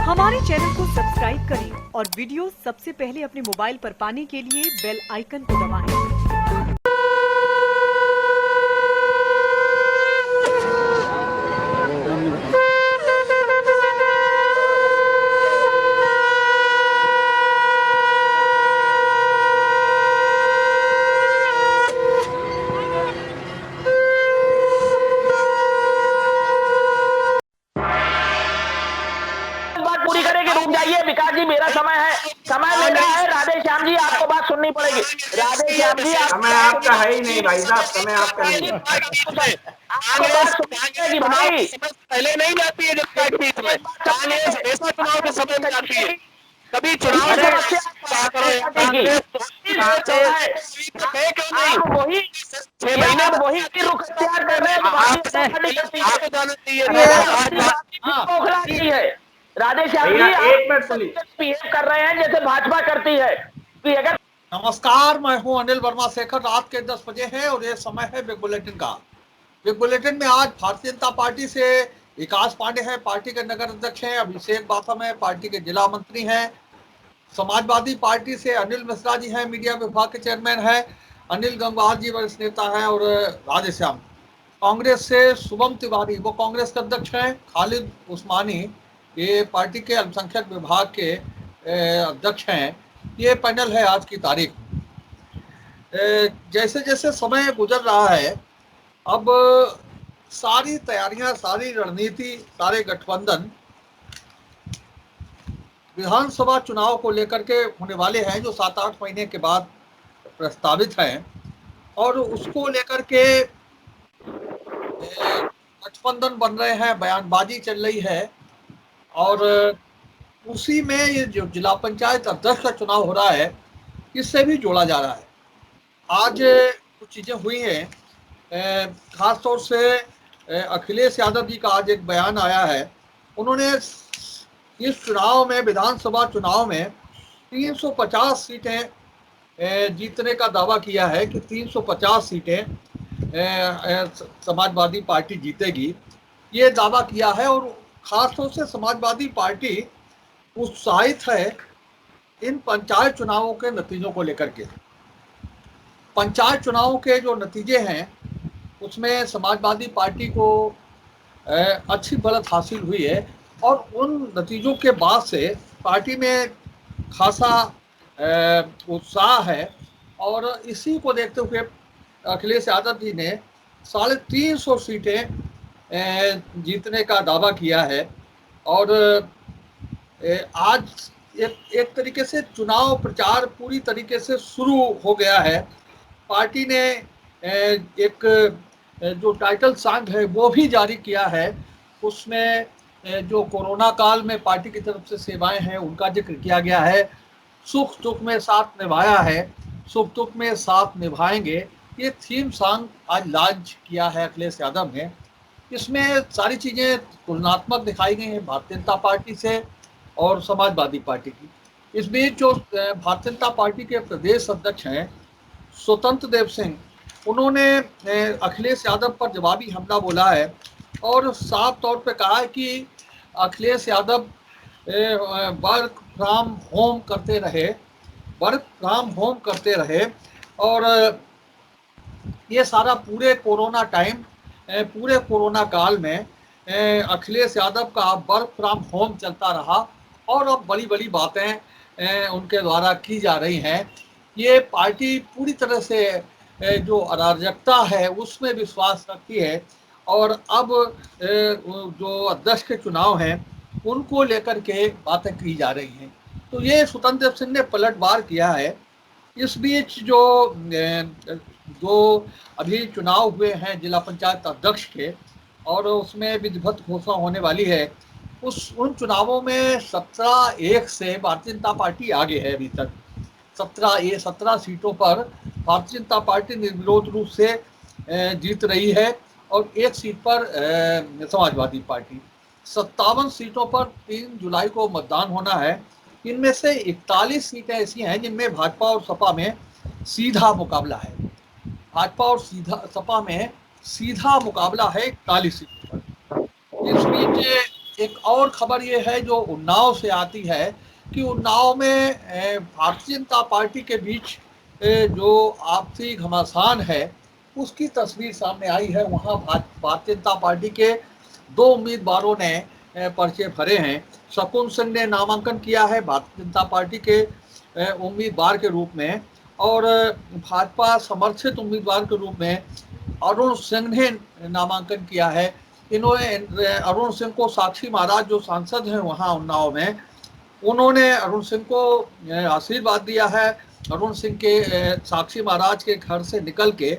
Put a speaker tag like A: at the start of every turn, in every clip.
A: हमारे चैनल को सब्सक्राइब करें और वीडियो सबसे पहले अपने मोबाइल पर पाने के लिए बेल आइकन को दबाएं।
B: पूरी करेंगे, रुक जाइए विकास जी, मेरा समय है, समय मेरा है। राधे श्याम जी, आपको बात सुननी पड़ेगी। राधे श्याम जी,
C: समय आपका है ही नहीं भाई साहब, समय आपका नहीं है।
B: आपको बात सुननी पड़ेगी भाई।
D: पहले नहीं जाती है जब के बीच में कांग्रेस ऐसा चुनाव के समय में आती है, कभी चुनाव से कांग्रेस
B: आप वही
D: 6 महीने
B: वही रुख अख्तियार कर रहे हैं जो
D: आपको जाना चाहिए।
B: है। राधे श्याम जी,
C: भैया
B: आप
C: एक मिनट सुनिए।
B: बिहेव कर रहे हैं जैसे भाजपा करती है कि अगर
E: नमस्कार, मैं हूं अनिल वर्मा शेखर। रात के 10 बजे है और ये समय है बिग बुलेटिन का। बिग बुलेटिन में आज भारतीय जनता पार्टी से विकास पांडे हैं, पार्टी के नगर अध्यक्ष हैं। अभिषेक बाथम है, पार्टी के जिला मंत्री हैं। समाजवादी पार्टी से अनिल मिश्रा जी हैं, मीडिया विभाग के चेयरमैन है। अनिल गंगवार जी वरिष्ठ नेता है और राधेश्याम। कांग्रेस से शुभम तिवारी, वो कांग्रेस के अध्यक्ष हैं। खालिद उस्मानी, ये पार्टी के अल्पसंख्यक विभाग के अध्यक्ष हैं। ये पैनल है आज की तारीख। जैसे जैसे समय गुजर रहा है, अब सारी तैयारियां, सारी रणनीति, सारे गठबंधन विधानसभा चुनाव को लेकर के होने वाले हैं, जो 7-8 महीने के बाद प्रस्तावित हैं, और उसको लेकर के गठबंधन बन रहे हैं, बयानबाजी चल रही है। और उसी में ये जो जिला पंचायत अध्यक्ष का चुनाव हो रहा है, इससे भी जोड़ा जा रहा है। आज कुछ चीज़ें हुई हैं, खास तौर से अखिलेश यादव जी का आज एक बयान आया है। उन्होंने इस चुनाव में, विधानसभा चुनाव में 350 सीटें जीतने का दावा किया है कि 350 सीटें समाजवादी पार्टी जीतेगी, ये दावा किया है। और खासतौर से समाजवादी पार्टी उत्साहित है इन पंचायत चुनावों के नतीजों को लेकर के। पंचायत चुनावों के जो नतीजे हैं, उसमें समाजवादी पार्टी को अच्छी बढ़त हासिल हुई है, और उन नतीजों के बाद से पार्टी में खासा उत्साह है। और इसी को देखते हुए अखिलेश यादव जी ने 350 सीटें जीतने का दावा किया है। और आज एक तरीके से चुनाव प्रचार पूरी तरीके से शुरू हो गया है। पार्टी ने एक जो टाइटल सॉन्ग है वो भी जारी किया है। उसमें जो कोरोना काल में पार्टी की तरफ से सेवाएं हैं, उनका जिक्र किया गया है। सुख दुख में साथ निभाया है, सुख दुख में साथ निभाएंगे, ये थीम सॉन्ग आज लॉन्च किया है अखिलेश यादव ने। इसमें सारी चीज़ें तुलनात्मक दिखाई गई हैं भारतीय जनता पार्टी से और समाजवादी पार्टी की। इस बीच जो भारतीय जनता पार्टी के प्रदेश अध्यक्ष हैं स्वतंत्र देव सिंह, उन्होंने अखिलेश यादव पर जवाबी हमला बोला है और साफ तौर पे कहा है कि Akhilesh Yadav work from home करते रहे, और ये सारा पूरे कोरोना टाइम, पूरे कोरोना काल में अखिलेश यादव का वर्क फ्रॉम होम चलता रहा। और अब बड़ी बड़ी बातें उनके द्वारा की जा रही हैं। ये पार्टी पूरी तरह से जो अराजकता है उसमें विश्वास रखती है। और अब जो अध्यक्ष के चुनाव हैं, उनको लेकर के बातें की जा रही हैं। तो ये स्वतंत्र सिंह ने पलटवार किया है। इस बीच जो अभी चुनाव हुए हैं जिला पंचायत अध्यक्ष के, और उसमें विधिवत घोषणा होने वाली है, उन चुनावों में 17-1 से भारतीय जनता पार्टी आगे है। अभी तक 17 सीटों पर भारतीय जनता पार्टी निर्विरोध रूप से जीत रही है, और 1 सीट पर समाजवादी पार्टी। 57 सीटों पर 3 जुलाई को मतदान होना है। इनमें से 41 सीटें ऐसी हैं जिनमें भाजपा और सपा में सीधा मुकाबला है। भाजपा और सपा में सीधा मुकाबला है 41 सीटों पर। इस बीच एक और खबर ये है जो उन्नाव से आती है कि उन्नाव में भारतीय जनता पार्टी के बीच जो आपसी घमासान है उसकी तस्वीर सामने आई है। वहाँ भारतीय जनता पार्टी के 2 उम्मीदवारों ने पर्चे भरे हैं। शकुन सिंह ने नामांकन किया है भारतीय जनता पार्टी के उम्मीदवार के रूप में, और भाजपा समर्थित उम्मीदवार के रूप में अरुण सिंह ने नामांकन किया है। इन्होंने अरुण सिंह को साक्षी महाराज जो सांसद हैं वहाँ उन्नाव में, उन्होंने अरुण सिंह को आशीर्वाद दिया है। अरुण सिंह के साक्षी महाराज के घर से निकल के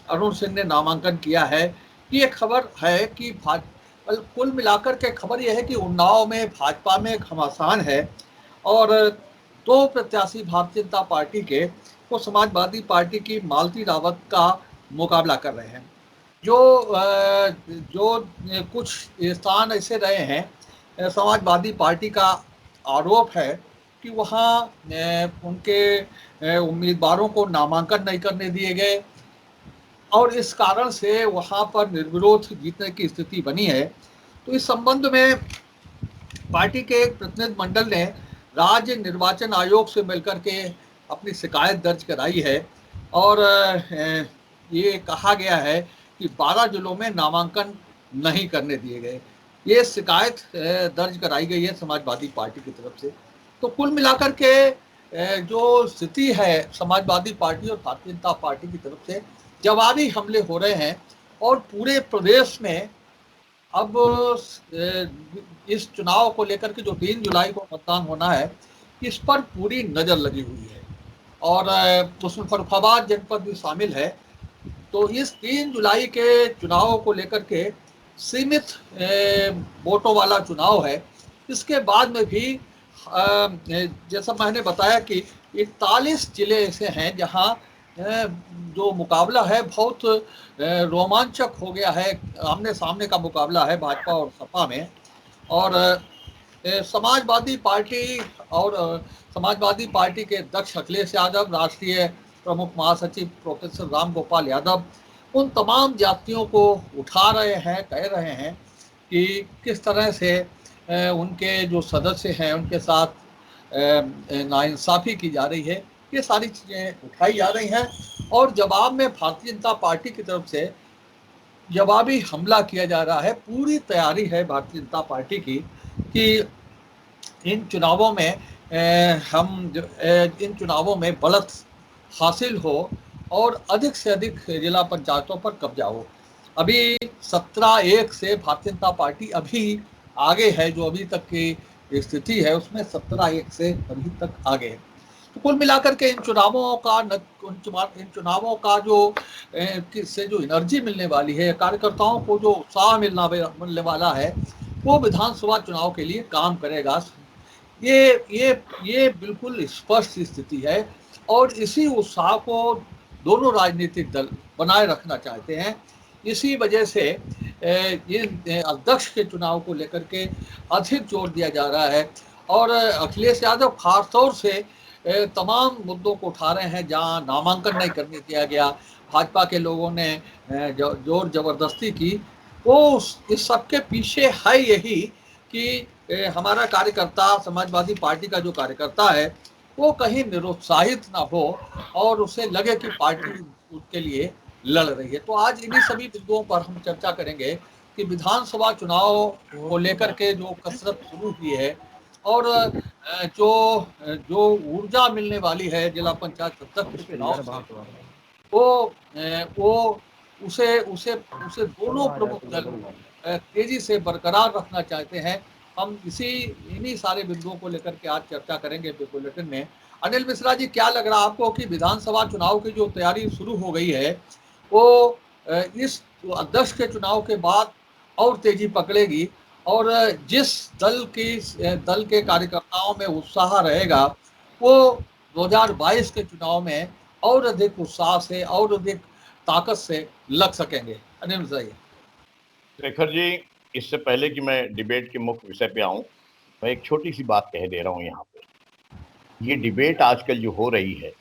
E: अरुण सिंह ने नामांकन किया है। ये खबर है कि कुल मिलाकर के खबर यह है कि उन्नाव में भाजपा में घमासान है और 2 प्रत्याशी भारतीय जनता पार्टी के वो समाजवादी पार्टी की मालती रावत का मुकाबला कर रहे हैं। जो कुछ स्थान ऐसे रहे हैं, समाजवादी पार्टी का आरोप है कि वहाँ उनके उम्मीदवारों को नामांकन नहीं करने दिए गए और इस कारण से वहाँ पर निर्विरोध जीतने की स्थिति बनी है। तो इस संबंध में पार्टी के एक प्रतिनिधि मंडल ने राज्य निर्वाचन आयोग से मिलकर के अपनी शिकायत दर्ज कराई है और ये कहा गया है कि 12 जिलों में नामांकन नहीं करने दिए गए। ये शिकायत दर्ज कराई गई है समाजवादी पार्टी की तरफ से। तो कुल मिलाकर के जो स्थिति है समाजवादी पार्टी और भारतीय जनता पार्टी की तरफ से जवाबी हमले हो रहे हैं और पूरे प्रदेश में अब इस चुनाव को लेकर के जो 3 जुलाई को मतदान होना है इस पर पूरी नज़र लगी हुई है और उसमें फर्रुखाबाद जनपद भी शामिल है। तो इस 3 जुलाई के चुनाव को लेकर के सीमित वोटों वाला चुनाव है। इसके बाद में भी जैसा मैंने बताया कि 41 जिले ऐसे हैं जहां जो मुकाबला है बहुत रोमांचक हो गया है। आमने सामने का मुकाबला है भाजपा और सपा में। और समाजवादी पार्टी के अध्यक्ष अखिलेश यादव, राष्ट्रीय प्रमुख महासचिव प्रोफेसर राम गोपाल यादव उन तमाम जातियों को उठा रहे हैं, कह रहे हैं कि किस तरह से उनके जो सदस्य हैं उनके साथ नाइंसाफ़ी की जा रही है। ये सारी चीज़ें उठाई जा रही हैं और जवाब में भारतीय जनता पार्टी की तरफ से जवाबी हमला किया जा रहा है। पूरी तैयारी है भारतीय जनता पार्टी की कि इन चुनावों में बढ़त हासिल हो और अधिक से अधिक जिला पंचायतों पर कब्जा हो। अभी 17-1 से भारतीय जनता पार्टी अभी आगे है। जो अभी तक की स्थिति है उसमें 17-1 से अभी तक आगे है। तो कुल मिलाकर के इन चुनावों का जो इससे जो एनर्जी मिलने वाली है, कार्यकर्ताओं को जो उत्साह मिलने वाला है वो विधानसभा चुनाव के लिए काम करेगा। ये बिल्कुल स्पष्ट स्थिति है और इसी उत्साह को दोनों राजनीतिक दल बनाए रखना चाहते हैं। इसी वजह से ये अध्यक्ष के चुनाव को लेकर के अधिक जोर दिया जा रहा है और अखिलेश यादव खास तौर से तमाम मुद्दों को उठा रहे हैं। जहां नामांकन नहीं करने दिया गया, भाजपा के लोगों ने जोर जबरदस्ती की, वो इस सब के पीछे है यही कि हमारा कार्यकर्ता, समाजवादी पार्टी का जो कार्यकर्ता है वो कहीं निरुत्साहित ना हो और उसे लगे कि पार्टी उसके लिए लड़ रही है। तो आज इन्हीं सभी बिंदुओं पर हम चर्चा करेंगे कि विधानसभा चुनाव को लेकर के जो कसरत शुरू हुई है और जो ऊर्जा मिलने वाली है जिला पंचायत अध्यक्ष चुनाव वो उसे दोनों प्रमुख दल तेजी से बरकरार रखना चाहते हैं। हम इन्हीं सारे बिंदुओं को लेकर के आज चर्चा करेंगे बुलेटिन में। अनिल मिश्रा जी, क्या लग रहा है आपको कि विधानसभा चुनाव की जो तैयारी शुरू हो गई है वो इस अध्यक्ष के चुनाव के बाद और तेजी पकड़ेगी और जिस दल के कार्यकर्ताओं में उत्साह रहेगा वो 2022 के चुनाव में और अधिक उत्साह से और अधिक ताकत से लग सकेंगे? अनिल मिश्रा जी।
F: शेखर जी, इससे पहले कि मैं डिबेट के मुख्य विषय पे आऊं, मैं एक छोटी सी बात कह दे रहा हूं यहाँ पे। ये डिबेट आजकल जो हो रही है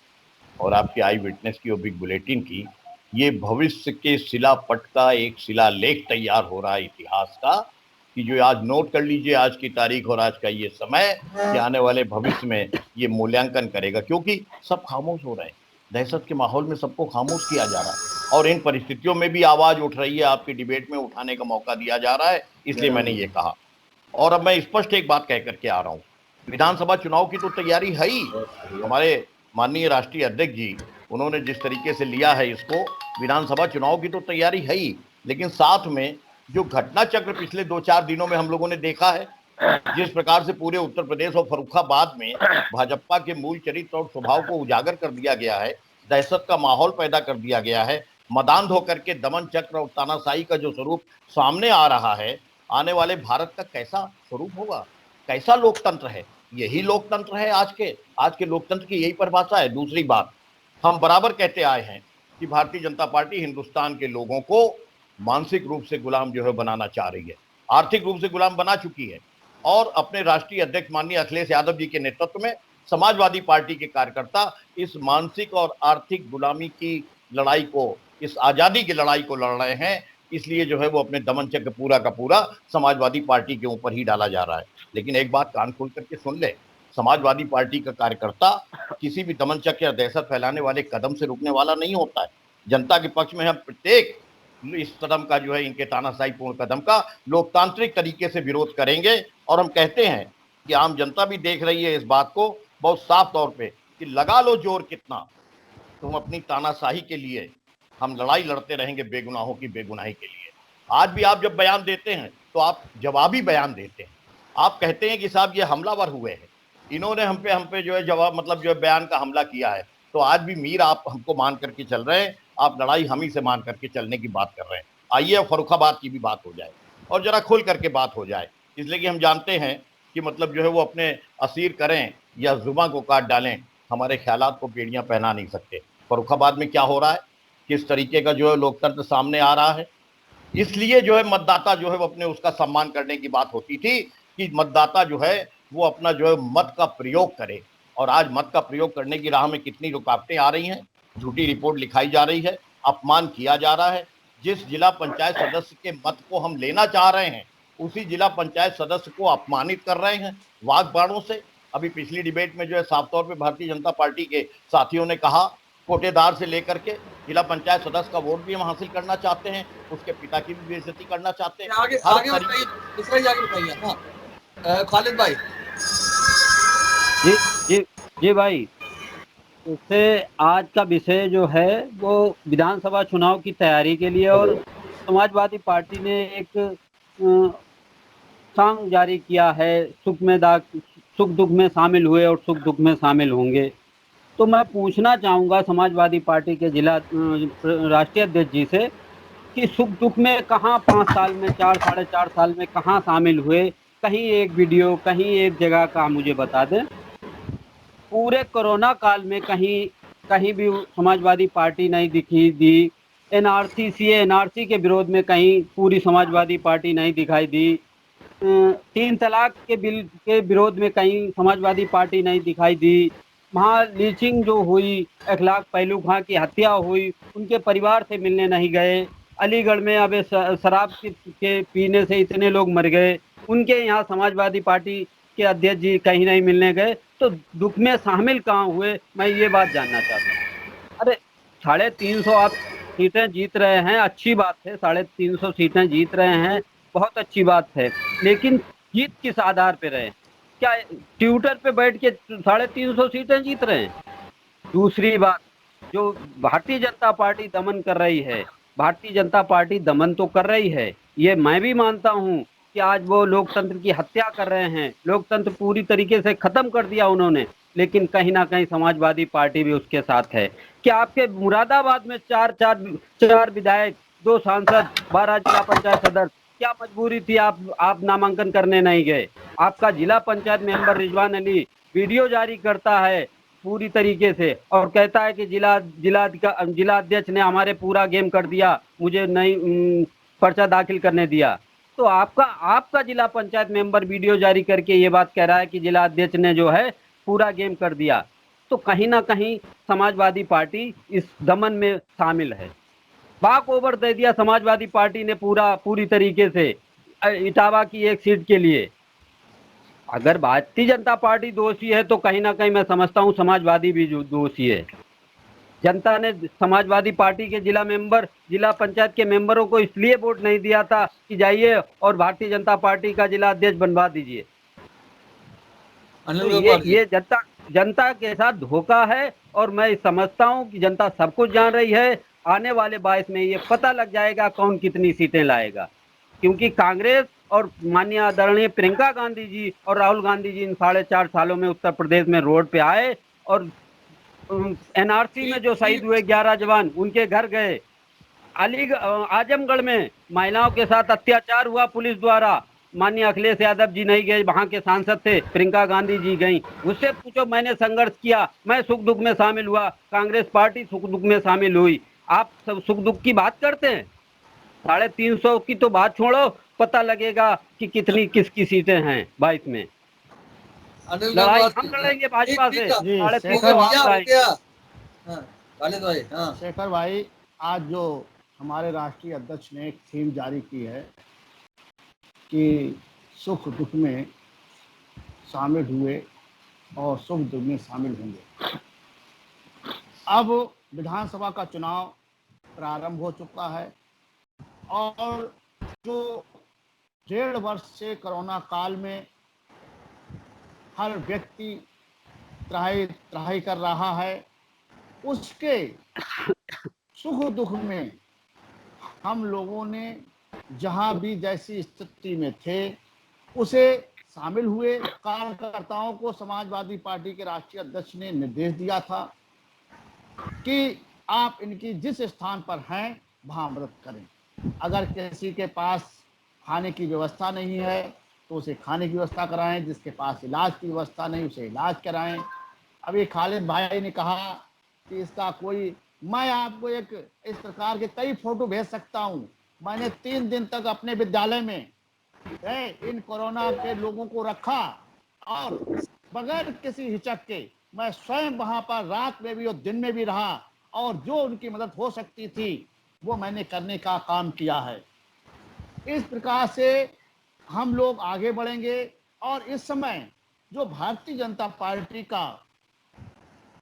F: और आपकी आई विटनेस की और बिग बुलेटिन की, ये भविष्य के शिलापट का एक शिलालेख तैयार हो रहा है इतिहास का कि जो आज नोट कर लीजिए आज की तारीख और आज का ये समय कि आने वाले भविष्य में ये मूल्यांकन करेगा, क्योंकि सब खामोश हो रहे हैं। दहशत के माहौल में सबको खामोश किया जा रहा है और इन परिस्थितियों में भी आवाज उठ रही है, आपकी डिबेट में उठाने का मौका दिया जा रहा है, इसलिए मैंने ये कहा। और अब मैं स्पष्ट एक बात कह करके आ रहा हूँ, विधानसभा चुनाव की तो तैयारी है ही। हमारे माननीय राष्ट्रीय अध्यक्ष जी उन्होंने जिस तरीके से लिया है इसको, विधानसभा चुनाव की तो तैयारी है ही, लेकिन साथ में जो घटना चक्र पिछले 2-4 दिनों में हम लोगों ने देखा है, जिस प्रकार से पूरे उत्तर प्रदेश और फर्रुखाबाद में भाजपा के मूल चरित्र और स्वभाव को उजागर कर दिया गया है, दहशत का माहौल पैदा कर दिया गया है, मदान होकर के दमन चक्र और तानाशाही का जो स्वरूप सामने आ रहा है, आने वाले भारत का कैसा स्वरूप होगा, कैसा लोकतंत्र है? यही लोकतंत्र है आज के लोकतंत्र की यही परिभाषा है। दूसरी बात, हम बराबर कहते आए हैं कि भारतीय जनता पार्टी हिंदुस्तान के लोगों को मानसिक रूप से गुलाम जो है बनाना चाह रही है, आर्थिक रूप से गुलाम बना चुकी है और अपने राष्ट्रीय अध्यक्ष माननीय अखिलेश यादव जी के नेतृत्व में समाजवादी पार्टी के कार्यकर्ता इस मानसिक और आर्थिक गुलामी की लड़ाई को, इस आजादी की लड़ाई को लड़ रहे हैं। इसलिए जो है वो अपने दमन चक्र पूरा का पूरा समाजवादी पार्टी के ऊपर ही डाला जा रहा है। लेकिन एक बात कान खोल करके सुन ले, समाजवादी पार्टी का कार्यकर्ता किसी भी दमन चक्र या दहशत फैलाने वाले कदम से रुकने वाला नहीं होता है। जनता के पक्ष में हम प्रत्येक इस कदम का जो है, इनके तानाशाहीपूर्ण कदम का लोकतांत्रिक तरीके से विरोध करेंगे। और हम कहते हैं कि आम जनता भी देख रही है इस बात को बहुत साफ तौर पे कि लगा लो जोर कितना, तुम अपनी तानाशाही के लिए हम लड़ाई लड़ते रहेंगे बेगुनाहों की बेगुनाही के लिए। आज भी आप जब बयान देते हैं तो आप जवाबी बयान देते हैं, आप कहते हैं कि साहब ये हमलावर हुए हैं, इन्होंने हम पे जो है जवाब मतलब जो है बयान का हमला किया है। तो आज भी मीर आप हमको मान करके चल रहे हैं, आप लड़ाई हम ही से मान करके चलने की बात कर रहे हैं। आइए अब फर्रुखाबाद की भी बात हो जाए और जरा खुल करके बात हो जाए, इसलिए कि हम जानते हैं कि मतलब जो है वो अपने असीर करें या जुबां को काट डालें, हमारे ख्यालात को बेड़ियां पहना नहीं सकते। फर्रुखाबाद में क्या हो रहा है, किस तरीके का जो है लोकतंत्र सामने आ रहा है, इसलिए जो है मतदाता जो है वो अपने उसका सम्मान करने की बात होती थी कि मतदाता जो है वो अपना जो है मत का प्रयोग करे। और आज मत का प्रयोग करने की राह में कितनी रुकावटें आ रही हैं, झूठी रिपोर्ट लिखाई जा रही है, अपमान किया जा रहा है। जिस जिला पंचायत सदस्य के मत को हम लेना चाह रहे हैं उसी जिला पंचायत सदस्य को अपमानित कर रहे हैं वाक बाणों से। अभी पिछली डिबेट में जो है साफ तौर पे भारतीय जनता पार्टी के साथियों ने कहा कोटेदार से लेकर के जिला पंचायत सदस्य का वोट भी हम हासिल करना चाहते हैं, उसके पिता की भी बेइज्जती करना चाहते हैं।
E: आगे बताइए, दूसरा आगे बताइए। हाँ खालिद भाई।
G: जी जी जी भाई, उससे आज का विषय जो है वो विधानसभा चुनाव की तैयारी के लिए और समाजवादी पार्टी ने एक सॉन्ग जारी किया है, सुख दुख में शामिल हुए और सुख दुख में शामिल होंगे। तो मैं पूछना चाहूँगा समाजवादी पार्टी के जिला राष्ट्रीय अध्यक्ष जी से कि सुख दुख में कहाँ 5 साल में 4-4.5 साल में कहाँ शामिल हुए, कहीं एक वीडियो कहीं एक जगह का मुझे बता दें। पूरे कोरोना काल में कहीं भी समाजवादी पार्टी नहीं दिखी दी। एनआरसी के विरोध में कहीं पूरी समाजवादी पार्टी नहीं दिखाई दी। 3 तलाक के बिल के विरोध में कहीं समाजवादी पार्टी नहीं दिखाई दी। वहाँ लीचिंग जो हुई, अखलाक पहलू खां की हत्या हुई, उनके परिवार से मिलने नहीं गए। अलीगढ़ में अब शराब के पीने से इतने लोग मर गए, उनके यहाँ समाजवादी पार्टी के अध्यक्ष जी कहीं नहीं मिलने गए। तो दुख में शामिल कहाँ हुए, मैं ये बात जानना चाहता हूँ। अरे 350 आप सीटें जीत रहे हैं, अच्छी बात है, 350 सीटें जीत रहे हैं, बहुत अच्छी बात है, लेकिन जीत किस आधार पे रहे? क्या ट्विटर पे बैठ के 350 सीटें जीत रहे हैं? दूसरी बात, जो भारतीय जनता पार्टी दमन कर रही है, भारतीय जनता पार्टी दमन तो कर रही है, ये मैं भी मानता हूँ कि आज वो लोकतंत्र की हत्या कर रहे हैं, लोकतंत्र पूरी तरीके से खत्म कर दिया उन्होंने, लेकिन कहीं ना कहीं समाजवादी पार्टी भी उसके साथ है। क्या आपके मुरादाबाद में 4 विधायक, 2 सांसद, 12 जिला पंचायत सदस्य, क्या मजबूरी थी आप नामांकन करने नहीं गए? आपका जिला पंचायत मेंबर रिजवान अली वीडियो जारी करता है पूरी तरीके से और कहता है कि जिला अध्यक्ष ने हमारे पूरा गेम कर दिया, मुझे नहीं पर्चा दाखिल करने दिया। तो आपका जिला पंचायत मेंबर वीडियो जारी करके ये बात कह रहा है कि जिला अध्यक्ष ने जो है पूरा गेम कर दिया। तो कहीं ना कहीं समाजवादी पार्टी इस दमन में शामिल है। बाक ओवर दे दिया समाजवादी पार्टी ने पूरी तरीके से। इटावा की एक सीट के लिए। अगर भारतीय जनता पार्टी दोषी है तो कहीं ना कहीं मैं समझता हूँ समाजवादी भी दोषी है। जनता ने समाजवादी पार्टी के जिला पंचायत के मेंबरों को इसलिए वोट नहीं दिया था कि जाइए और भारतीय जनता पार्टी का जिला अध्यक्ष बनवा दीजिए। तो ये जनता के साथ धोखा है और मैं समझता हूं कि जनता सब कुछ जान रही है। आने वाले 22 में ये पता लग जाएगा कौन कितनी सीटें लाएगा, क्योंकि कांग्रेस और माननीय आदरणीय प्रियंका गांधी जी और राहुल गांधी जी इन 4.5 सालों में उत्तर प्रदेश में रोड पे आए और एनआरसी में जो शहीद हुए 11 जवान उनके घर गए। आजमगढ़ में महिलाओं के साथ अत्याचार हुआ पुलिस द्वारा, माननीय अखिलेश यादव जी नहीं गए, वहां के सांसद थे, प्रियंका गांधी जी गई। उससे पूछो मैंने संघर्ष किया, मैं सुख दुख में शामिल हुआ, कांग्रेस पार्टी सुख दुख में शामिल हुई। आप सब सुख दुख की बात करते हैं, 350 की तो बात छोड़ो, पता लगेगा कि कितनी किसकी सीटें हैं 22 में। लड़ाई हम लड़ेंगे भाजपा से।
H: शेखर भाई, आज जो हमारे राष्ट्रीय अध्यक्ष ने एक थीम जारी की है कि सुख दुख में शामिल हुए और सुख दुख में शामिल होंगे। अब विधानसभा का चुनाव प्रारंभ हो चुका है और जो 1.5 वर्ष से कोरोना काल में हर व्यक्ति त्राही कर रहा है, उसके सुख दुख में हम लोगों ने जहां भी जैसी स्थिति में थे उसे शामिल हुए। कार्यकर्ताओं को समाजवादी पार्टी के राष्ट्रीय अध्यक्ष ने निर्देश दिया था कि आप इनकी जिस स्थान पर हैं वहां मदद करें। अगर किसी के पास खाने की व्यवस्था नहीं है तो उसे खाने की व्यवस्था कराएं, जिसके पास इलाज की व्यवस्था नहीं उसे इलाज कराएं। अभी खालिद भाई ने कहा कि इसका कोई, मैं आपको एक इस प्रकार के कई फोटो भेज सकता हूं। मैंने 3 दिन तक अपने विद्यालय में इन कोरोना के लोगों को रखा और बगैर किसी हिचक के मैं स्वयं वहां पर रात में भी और दिन में भी रहा और जो उनकी मदद हो सकती थी वो मैंने करने का काम किया है। इस प्रकार से हम लोग आगे बढ़ेंगे और इस समय जो भारतीय जनता पार्टी का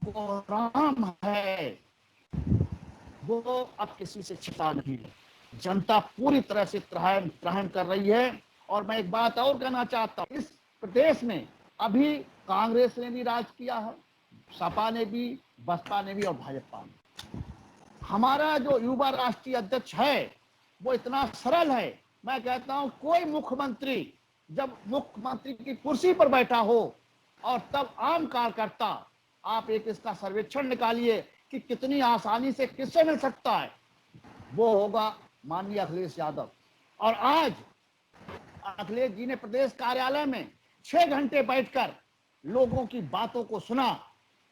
H: प्रोग्राम है वो अब किसी से छिपा नहीं है। जनता पूरी तरह से त्राहिम कर रही है। और मैं एक बात और कहना चाहता हूँ, इस प्रदेश में अभी कांग्रेस ने भी राज किया है, सपा ने भी, बसपा ने भी और भाजपा ने। हमारा जो युवा राष्ट्रीय अध्यक्ष है वो इतना सरल है, मैं कहता हूँ कोई मुख्यमंत्री जब मुख्यमंत्री की कुर्सी पर बैठा हो और तब आम कार्यकर्ता, आप एक इसका सर्वेक्षण निकालिए कि कितनी आसानी से किससे मिल सकता है, वो होगा माननीय अखिलेश यादव। और आज अखिलेश जी ने प्रदेश कार्यालय में 6 घंटे बैठकर लोगों की बातों को सुना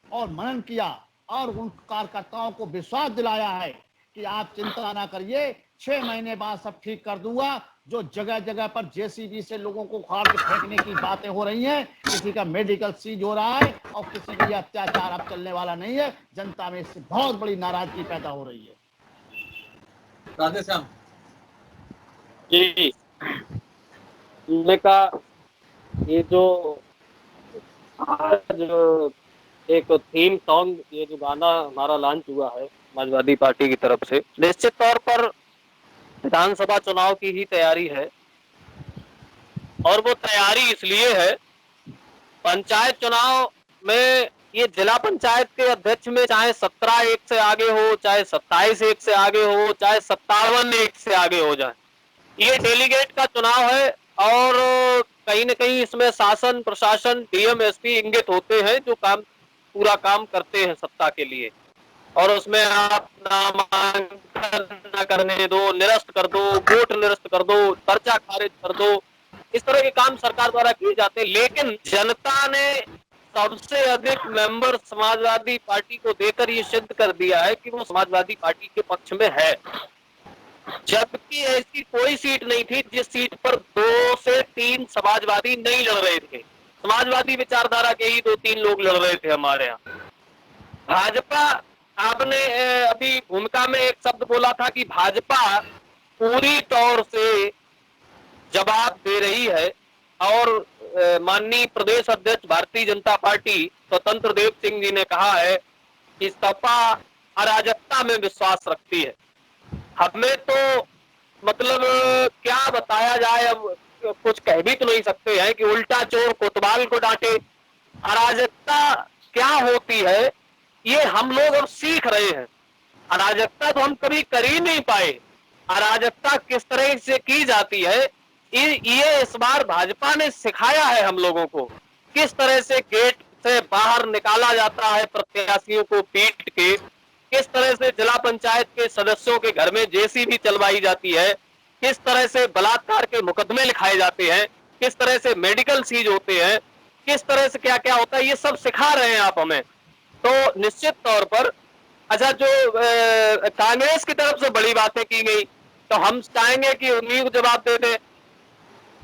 H: और मनन किया और उन कार्यकर्ताओं को विश्वास दिलाया है कि आप चिंता ना करिए, 6 महीने बाद सब ठीक कर दूंगा। जो जगह जगह पर जेसीबी से लोगों को उखाड़ के फेंकने की बातें हो रही हैं, किसी का मेडिकल सीज हो रहा है और किसी की अत्याचार अब चलने वाला नहीं है। जनता में इससे बहुत बड़ी नाराजगी पैदा हो रही है।
E: राधेश्याम
D: जी, ने कहा ये जो आज एक थीम सॉन्ग, ये जो गाना हमारा लॉन्च हुआ है समाजवादी पार्टी की तरफ से, निश्चित तौर पर विधानसभा चुनाव की ही तैयारी है। और वो तैयारी इसलिए है, पंचायत चुनाव में ये जिला पंचायत के अध्यक्ष में चाहे 17-1 से आगे हो, चाहे 27-1 से आगे हो, चाहे 57-1 से आगे हो जाए, ये डेलीगेट का चुनाव है। और कहीं न कहीं इसमें शासन प्रशासन डीएम एसपी इंगित होते हैं जो पूरा काम करते हैं सत्ता के लिए। और उसमें आप नामांकन न करने दो, निरस्त कर दो, वोट निरस्त कर दो, पर्चा खारिज कर दो, इस तरह के काम सरकार द्वारा किए जाते हैं। लेकिन जनता ने सबसे अधिक मेंबर समाजवादी पार्टी को देकर ये सिद्ध कर दिया है कि वो समाजवादी पार्टी के पक्ष में है। जबकि ऐसी कोई सीट नहीं थी जिस सीट पर 2 से 3 समाजवादी नहीं लड़ रहे थे। समाजवादी विचारधारा के ही 2-3 लोग लड़ रहे थे हमारे यहाँ। भाजपा, आपने अभी भूमिका में एक शब्द बोला था कि भाजपा पूरी तौर से जवाब दे रही है। और माननीय प्रदेश अध्यक्ष भारतीय जनता पार्टी स्वतंत्र देव सिंह जी ने कहा है कि सपा अराजकता में विश्वास रखती है। हमें तो मतलब क्या बताया जाए, अब कुछ कह भी तो नहीं सकते हैं कि उल्टा चोर कोतवाल को डांटे। अराजकता क्या होती है ये हम लोग अब सीख रहे हैं। अराजकता तो हम कभी कर ही नहीं पाए। अराजकता किस तरह से की जाती है ये इस बार भाजपा ने सिखाया है हम लोगों को। किस तरह से गेट से बाहर निकाला जाता है प्रत्याशियों को पीट के, किस तरह से जिला पंचायत के सदस्यों के घर में जेसीबी चलवाई जाती है, किस तरह से बलात्कार के मुकदमे लिखाए जाते हैं, किस तरह से मेडिकल सीज होते हैं, किस तरह से क्या क्या होता है, ये सब सिखा रहे हैं आप हमें। तो निश्चित तौर पर अच्छा, जो कांग्रेस की तरफ से बड़ी बातें की गई तो हम चाहेंगे कि उन्हीं को जवाब दे दें।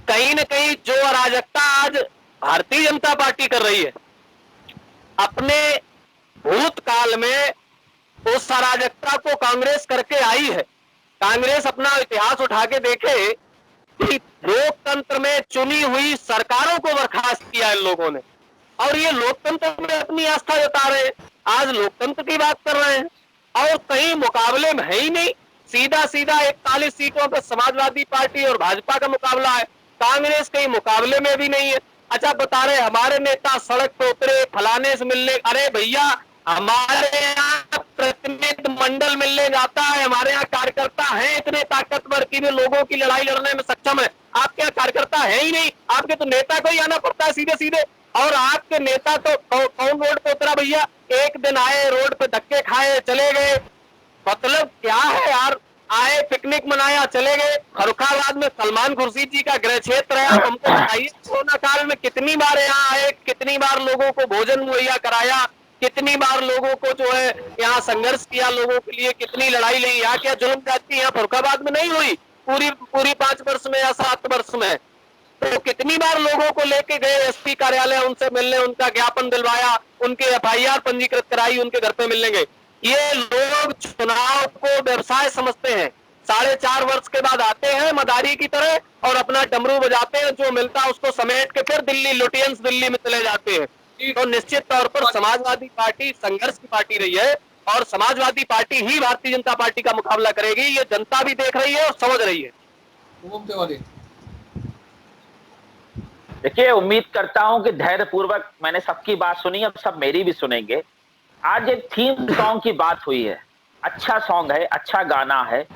D: कहीं न कहीं जो अराजकता आज भारतीय जनता पार्टी कर रही है, अपने भूतकाल में उस अराजकता को कांग्रेस करके आई है। कांग्रेस अपना इतिहास उठा के देखे कि लोकतंत्र में चुनी हुई सरकारों को बर्खास्त किया इन लोगों ने, और ये लोकतंत्र में अपनी आस्था जता रहे हैं। आज लोकतंत्र की बात कर रहे हैं और कहीं मुकाबले में है ही नहीं। सीधा सीधा 41 सीटों पर समाजवादी पार्टी और भाजपा का मुकाबला है, कांग्रेस कहीं मुकाबले में भी नहीं है। अच्छा, बता रहे हमारे नेता सड़क पे उतरे फलाने से मिलने। अरे भैया, हमारे यहाँ प्रतिनिधि मंडल मिलने जाता है, हमारे यहाँ कार्यकर्ता है इतने ताकतवर कि वे लोगों की लड़ाई लड़ने में सक्षम है। आपके यहाँ कार्यकर्ता है ही नहीं, आपके तो नेता को ही आना पड़ता है सीधे सीधे। और आपके नेता तो कौन रोड पे उतरा भैया? एक दिन आए, रोड पे धक्के खाए, चले गए। मतलब क्या है यार? आए, पिकनिक मनाया, चले गए। फर्रुखाबाद में सलमान खुर्शीद जी का गृह क्षेत्र है। आप हमको बताइए, कोरोना काल में कितनी बार यहाँ आए, कितनी बार लोगों को भोजन मुहैया कराया, कितनी बार लोगों को जो है यहाँ संघर्ष किया, लोगों के लिए कितनी लड़ाई लड़ी। यहाँ क्या जुल्म जाती यहाँ फर्रुखाबाद में नहीं हुई पूरी 5 वर्ष में या 7 वर्ष में? तो कितनी बार लोगों को लेके गए एसपी कार्यालय, उनसे मिलने, उनका ज्ञापन दिलवाया, उनके एफआईआर पंजीकृत कराई, उनके घर पे मिलने गए। ये लोग चुनाव को व्यवसाय समझते हैं। 4.5 वर्ष के बाद आते हैं मदारी की तरह और अपना डमरू बजाते हैं, जो मिलता है उसको समेट के फिर दिल्ली लुटियंस दिल्ली में चले जाते हैं। तो निश्चित तौर पर समाजवादी पार्टी संघर्ष की पार्टी रही है और समाजवादी पार्टी ही भारतीय जनता पार्टी का मुकाबला करेगी। ये जनता भी देख रही है और समझ रही है।
B: देखिए, उम्मीद करता हूं कि धैर्य पूर्वक मैंने सबकी बात सुनी, अब सब मेरी भी सुनेंगे। आज एक थीम सॉन्ग की बात हुई है। अच्छा सॉन्ग है, अच्छा गाना है,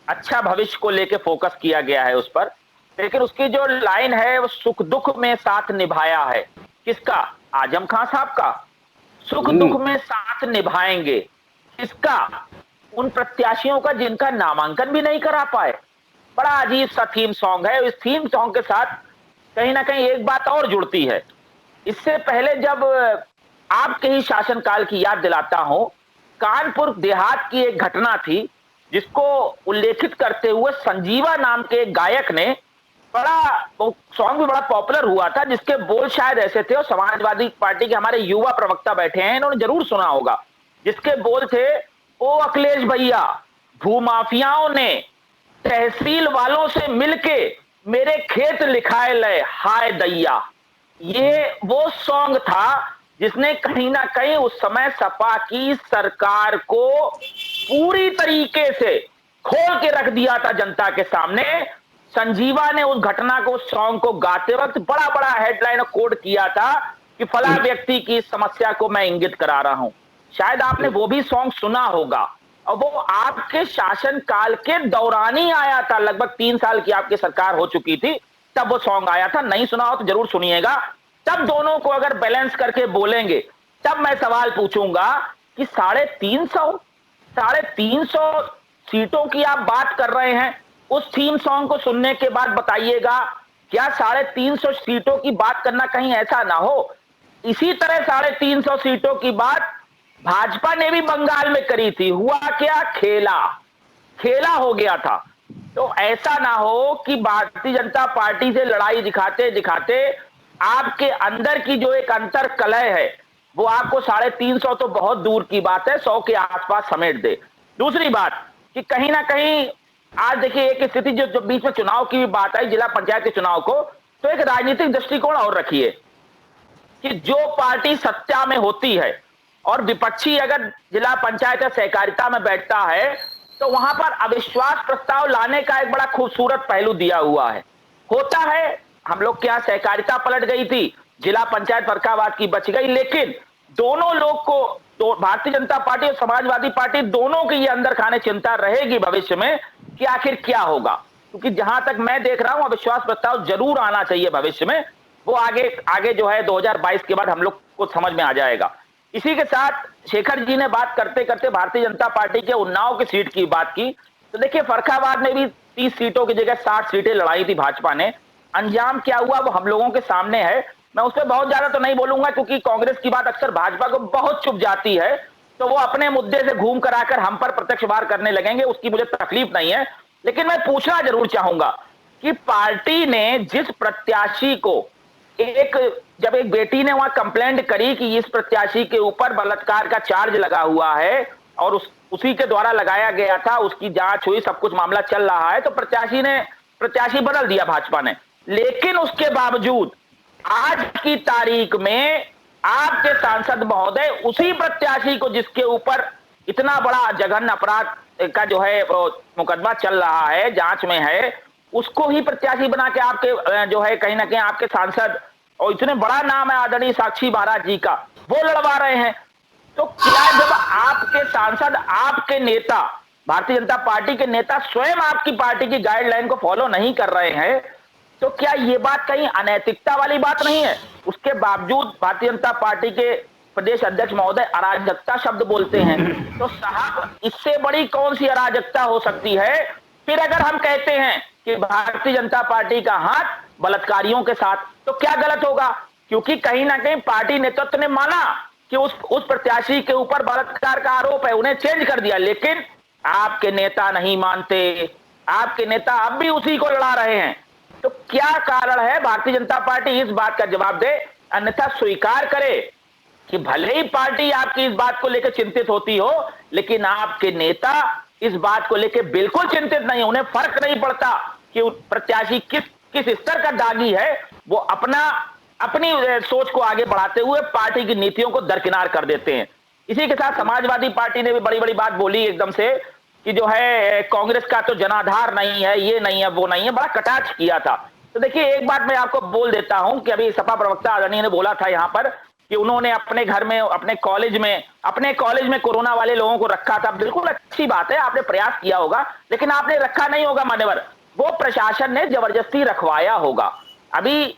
B: अच्छा भविष्य को लेके फोकस किया गया है उस पर। लेकिन उसकी जो लाइन है वो सुख दुख में साथ निभाया है। किसका? आजम खान साहब का। सुख दुख में साथ निभाएंगे किसका? उन प्रत्याशियों का जिनका नामांकन भी नहीं करा पाए। बड़ा अजीब सा थीम सॉन्ग है। इस थीम सॉन्ग के साथ कहीं ना कहीं एक बात और जुड़ती है। इससे पहले जब आपके ही शासनकाल की याद दिलाता हूं, कानपुर देहात की एक घटना थी जिसको उल्लेखित करते हुए संजीवा नाम के एक गायक ने सॉन्ग भी बड़ा पॉपुलर हुआ था, जिसके बोल शायद ऐसे थे, और समाजवादी पार्टी के हमारे युवा प्रवक्ता बैठे हैं, इन्होंने जरूर सुना होगा। जिसके बोल थे, ओ अखिलेश भैया, भूमाफियाओं ने तहसील वालों से मिलके मेरे खेत लिखाए लय हाय दैया। ये वो सॉन्ग था जिसने कहीं ना कहीं उस समय सपा की सरकार को पूरी तरीके से खोल के रख दिया था जनता के सामने। संजीवा ने उस घटना को, सॉन्ग को गाते वक्त बड़ा बड़ा हेडलाइन कोड किया था कि फला व्यक्ति की समस्या को मैं इंगित करा रहा हूं। शायद आपने वो भी सॉन्ग सुना होगा, और वो आपके शासन काल के दौरान ही आया था। लगभग 3 साल की आपकी सरकार हो चुकी थी तब वो सॉन्ग आया था। नहीं सुना हो तो जरूर सुनिएगा। तब दोनों को अगर बैलेंस करके बोलेंगे तब मैं सवाल पूछूंगा कि 350 सीटों की आप बात कर रहे हैं। उस थीम सॉन्ग को सुनने के बाद बताइएगा, क्या 350 सीटों की बात करना कहीं ऐसा ना हो? इसी तरह 350 सीटों की बात भाजपा ने भी बंगाल में करी थी। हुआ क्या? खेला हो गया था। तो ऐसा ना हो कि भारतीय जनता पार्टी से लड़ाई दिखाते दिखाते आपके अंदर की जो एक अंतर कलह है वो आपको 350 तो बहुत दूर की बात है, 100 के आसपास समेट दे। दूसरी बात कि कहीं ना कहीं आज देखिए एक स्थिति जो बीच में चुनाव की भी बात आई, जिला पंचायत के चुनाव को, तो एक राजनीतिक दृष्टिकोण और रखिए कि जो पार्टी सत्ता में होती है और विपक्षी अगर जिला पंचायत या सहकारिता में बैठता है तो वहां पर अविश्वास प्रस्ताव लाने का एक बड़ा खूबसूरत पहलू दिया हुआ है। होता है, हम लोग के यहाँ सहकारिता पलट गई थी, जिला पंचायत फर्कावाद की बच गई, लेकिन दोनों लोग को तो भारतीय जनता पार्टी और समाजवादी पार्टी दोनों की ये अंदर खाने चिंता रहेगी भविष्य में कि आखिर क्या होगा, क्योंकि जहां तक मैं देख रहा हूं अविश्वास प्रस्ताव जरूर आना चाहिए भविष्य में। वो आगे आगे जो है 2022 के बाद हम लोग को समझ में आ जाएगा। इसी के साथ शेखर जी ने बात करते करते भारतीय जनता पार्टी के उन्नाव की सीट की बात की, तो देखिए फर्रुखाबाद में भी 30 सीटों की जगह 60 सीटें लड़ाई थी भाजपा ने। अंजाम क्या हुआ वो हम लोगों के सामने है। मैं उस पर बहुत ज्यादा तो नहीं बोलूंगा क्योंकि कांग्रेस की बात अक्सर भाजपा को बहुत चुभ जाती है, तो वो अपने मुद्दे से घूम कर आकर हम पर प्रत्यक्ष वार करने लगेंगे, उसकी मुझे तकलीफ नहीं है। लेकिन मैं पूछना जरूर चाहूंगा कि पार्टी ने जिस प्रत्याशी को जब एक बेटी ने वहां कंप्लेंट करी कि इस प्रत्याशी के ऊपर बलात्कार का चार्ज लगा हुआ है और उसी के द्वारा लगाया गया था, उसकी जांच हुई, सब कुछ मामला चल रहा है, तो प्रत्याशी बदल दिया भाजपा ने। लेकिन उसके बावजूद आज की तारीख में आपके सांसद महोदय उसी प्रत्याशी को जिसके ऊपर इतना बड़ा जघन्य अपराध का जो है मुकदमा चल रहा है, जांच में है, उसको ही प्रत्याशी बना के आपके जो है कहीं ना कहीं आपके सांसद, और इतने बड़ा नाम है आदरणीय साक्षी महाराज जी का, वो लड़वा रहे हैं। तो क्या जब आपके सांसद, आपके नेता, भारतीय जनता पार्टी के नेता स्वयं आपकी पार्टी की गाइडलाइन को फॉलो नहीं कर रहे हैं, तो क्या ये बात कहीं अनैतिकता वाली बात नहीं है? उसके बावजूद भारतीय जनता पार्टी के प्रदेश अध्यक्ष महोदय अराजकता शब्द बोलते हैं। तो साहब इससे बड़ी कौन सी अराजकता हो सकती है? फिर अगर हम कहते हैं कि भारतीय जनता पार्टी का हाथ बलात्कारियों के साथ, तो क्या गलत होगा? क्योंकि कहीं ना कहीं पार्टी नेतृत्व ने माना कि उस प्रत्याशी के ऊपर बलात्कार का आरोप है, उन्हें चेंज कर दिया, लेकिन आपके नेता नहीं मानते, आपके नेता अब भी उसी को लड़ा रहे हैं। तो क्या कारण है? भारतीय जनता पार्टी इस बात का जवाब दे, अन्यथा स्वीकार करे कि भले ही पार्टी आपकी इस बात को लेकर चिंतित होती हो, लेकिन आपके नेता इस बात को लेकर बिल्कुल चिंतित नहीं, उन्हें फर्क नहीं पड़ता कि प्रत्याशी किस स्तर का दागी है, वो अपनी सोच को आगे बढ़ाते हुए पार्टी की नीतियों को दरकिनार कर देते हैं। इसी के साथ समाजवादी पार्टी ने भी बड़ी बड़ी बात बोली एकदम से कि जो है कांग्रेस का तो जनाधार नहीं है, ये नहीं है, वो नहीं है, बड़ा कटाक्ष किया था। तो देखिए एक बात मैं आपको बोल देता हूं कि अभी सपा प्रवक्ता आदरणीय ने बोला था यहां पर कि उन्होंने अपने घर में, अपने कॉलेज में कोरोना वाले लोगों को रखा था। बिल्कुल अच्छी बात है, आपने प्रयास किया होगा, लेकिन आपने रखा नहीं होगा मान्यवर, वो प्रशासन ने जबरदस्ती रखवाया होगा। अभी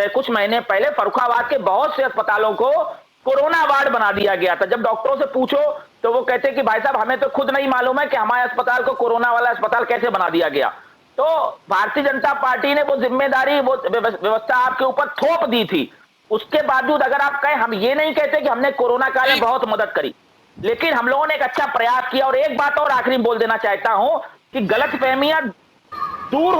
B: कुछ महीने पहले फर्रुखाबाद के बहुत से अस्पतालों को कोरोना वार्ड बना दिया गया था। जब डॉक्टरों से पूछो तो वो कहते कि भाई साहब हमें तो खुद नहीं मालूम है कि हमारे अस्पताल को कोरोना वाला अस्पताल कैसे बना दिया गया। तो भारतीय जनता पार्टी ने वो जिम्मेदारी, वो व्यवस्था आपके ऊपर थोप दी थी। उसके बावजूद अगर आप कहें, हम ये नहीं कहते कि हमने कोरोना काल में बहुत मदद करी, लेकिन हम लोगों ने एक अच्छा प्रयास किया। और एक बात और आखिरी बोल देना चाहता हूं कि गलतफहमियां दूर